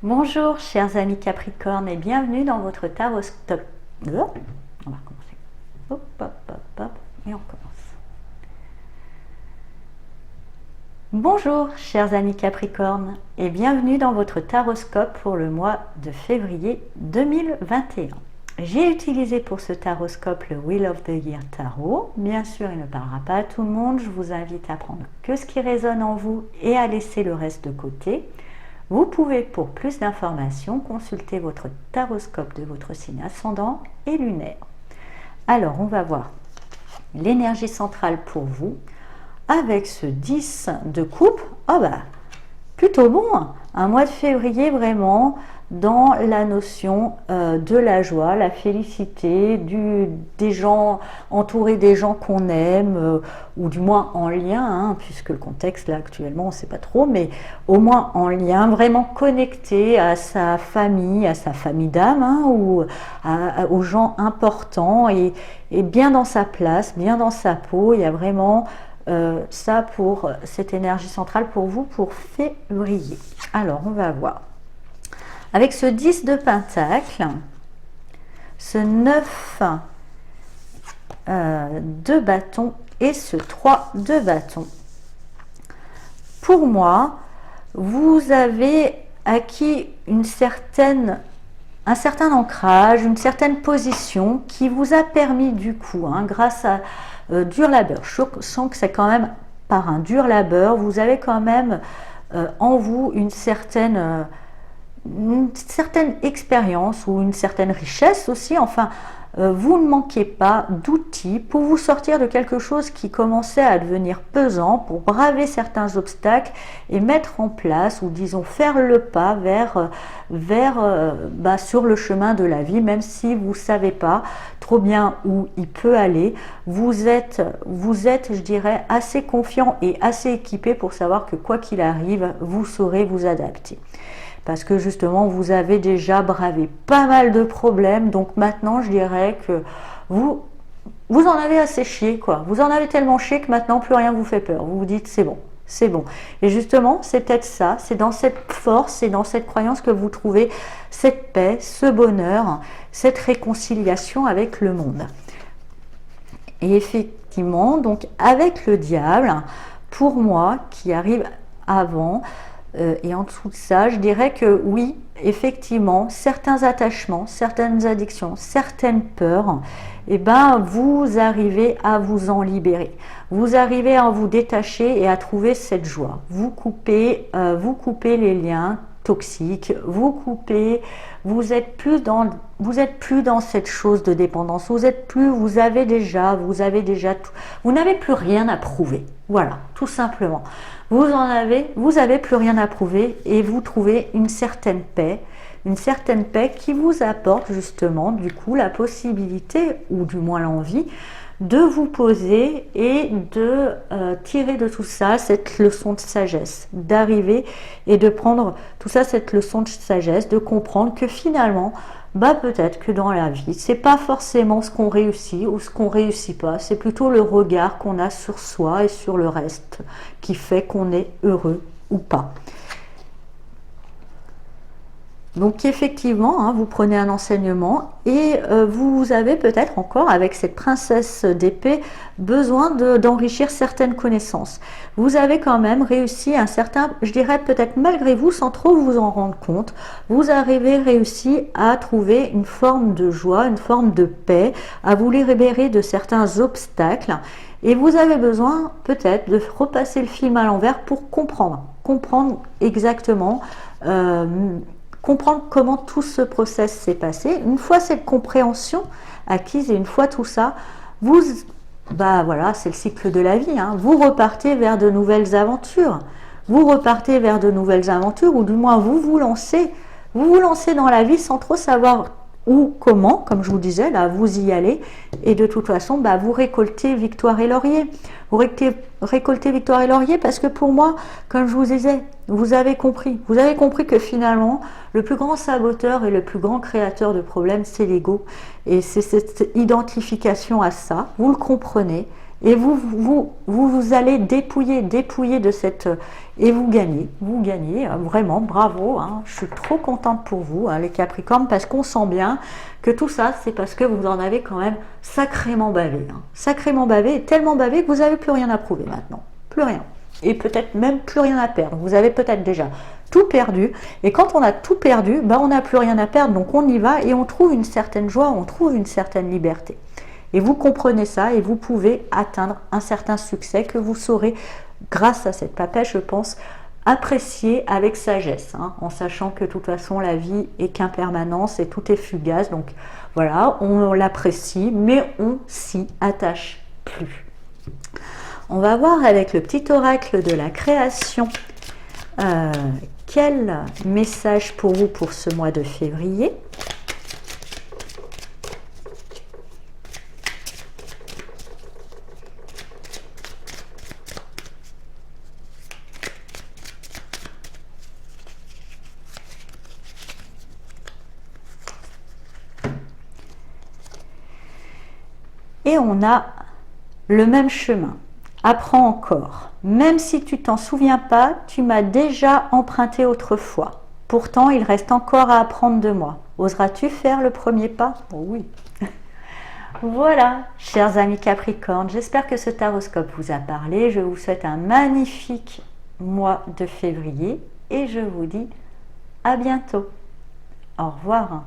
Bonjour chers amis Capricorne et bienvenue dans votre taroscope. On va recommencer. Hop, hop, hop, hop, et on commence. Bonjour chers amis Capricorne et bienvenue dans votre taroscope pour le mois de février 2021. J'ai utilisé pour ce taroscope le Wheel of the Year Tarot. Bien sûr, il ne parlera pas à tout le monde. Je vous invite à prendre que ce qui résonne en vous et à laisser le reste de côté. Vous pouvez, pour plus d'informations, consulter votre taroscope de votre signe ascendant et lunaire. Alors, on va voir l'énergie centrale pour vous avec ce 10 de coupe. Oh bah, plutôt bon, un mois de février vraiment dans la notion de la joie, la félicité, des gens, entourés des gens qu'on aime, ou du moins en lien, puisque le contexte là actuellement on ne sait pas trop, mais au moins en lien, vraiment connecté à sa famille d'âme, ou aux gens importants, et bien dans sa place, bien dans sa peau. Il y a vraiment ça pour cette énergie centrale pour vous pour février. Alors on va voir. Avec ce 10 de Pentacle, ce 9 de bâton et ce 3 de bâton. Pour moi, vous avez acquis un certain ancrage, une certaine position qui vous a permis du coup, grâce à dur labeur. Je sens que c'est quand même par un dur labeur, vous avez quand même en vous une certaine expérience ou une certaine richesse aussi. Enfin, vous ne manquez pas d'outils pour vous sortir de quelque chose qui commençait à devenir pesant, pour braver certains obstacles et mettre en place, ou disons faire le pas sur le chemin de la vie, même si vous ne savez pas trop bien où il peut aller. Vous êtes, je dirais, assez confiant et assez équipé pour savoir que quoi qu'il arrive, vous saurez vous adapter. Parce que justement, vous avez déjà bravé pas mal de problèmes. Donc maintenant, je dirais que vous en avez assez chié, quoi. Vous en avez tellement chié que maintenant, plus rien vous fait peur. Vous vous dites, c'est bon, c'est bon. Et justement, c'est peut-être ça. C'est dans cette force et dans cette croyance que vous trouvez cette paix, ce bonheur, cette réconciliation avec le monde. Et effectivement, donc avec le diable, pour moi, qui arrive avant... et en dessous de ça, je dirais que oui, effectivement, certains attachements, certaines addictions, certaines peurs, vous arrivez à vous en libérer. Vous arrivez à vous détacher et à trouver cette joie. Vous coupez les liens toxiques, vous êtes plus dans cette chose de dépendance. Vous n'avez plus rien à prouver. Voilà, tout simplement. Vous avez plus rien à prouver et vous trouvez une certaine paix qui vous apporte justement du coup la possibilité, ou du moins l'envie, de vous poser et de tirer de tout ça cette leçon de sagesse, d'arriver et de prendre tout ça, cette leçon de sagesse, de comprendre que finalement, peut-être que dans la vie, c'est pas forcément ce qu'on réussit ou ce qu'on réussit pas, c'est plutôt le regard qu'on a sur soi et sur le reste qui fait qu'on est heureux ou pas. Donc effectivement, vous prenez un enseignement et vous avez peut-être encore, avec cette princesse d'épée, besoin d'enrichir certaines connaissances. Vous avez quand même réussi je dirais peut-être malgré vous, sans trop vous en rendre compte, vous avez réussi à trouver une forme de joie, une forme de paix, à vous libérer de certains obstacles. Et vous avez besoin peut-être de repasser le film à l'envers pour comprendre exactement... comprendre comment tout ce process s'est passé. Une fois cette compréhension acquise et une fois tout ça, voilà, c'est le cycle de la vie. Vous repartez vers de nouvelles aventures. Vous repartez vers de nouvelles aventures, ou du moins vous vous lancez dans la vie sans trop savoir où, comment, comme je vous disais, là, vous y allez. Et de toute façon, vous récoltez victoire et laurier. Vous récoltez victoire et laurier parce que pour moi, comme je vous disais, vous avez compris que finalement, le plus grand saboteur et le plus grand créateur de problèmes, c'est l'ego. Et c'est cette identification à ça, vous le comprenez, Et vous allez dépouiller de cette... Et vous gagnez, vraiment, bravo, hein, je suis trop contente pour vous, hein, les Capricornes, parce qu'on sent bien que tout ça, c'est parce que vous en avez quand même sacrément bavé, hein, sacrément bavé, et tellement bavé que vous n'avez plus rien à prouver maintenant, plus rien. Et peut-être même plus rien à perdre, vous avez peut-être déjà tout perdu, et quand on a tout perdu, ben on n'a plus rien à perdre, donc on y va, et on trouve une certaine joie, on trouve une certaine liberté. Et vous comprenez ça et vous pouvez atteindre un certain succès que vous saurez, grâce à cette papesse, je pense, apprécier avec sagesse, hein, en sachant que de toute façon la vie est qu'impermanence et tout est fugace. Donc voilà, on l'apprécie, mais on s'y attache plus. On va voir avec le petit oracle de la création quel message pour vous pour ce mois de février. Et on a le même chemin. Apprends encore. Même si tu t'en souviens pas, tu m'as déjà emprunté autrefois. Pourtant, il reste encore à apprendre de moi. Oseras-tu faire le premier pas? Oh oui. Voilà, chers amis Capricorne, j'espère que ce taroscope vous a parlé. Je vous souhaite un magnifique mois de février et je vous dis à bientôt. Au revoir.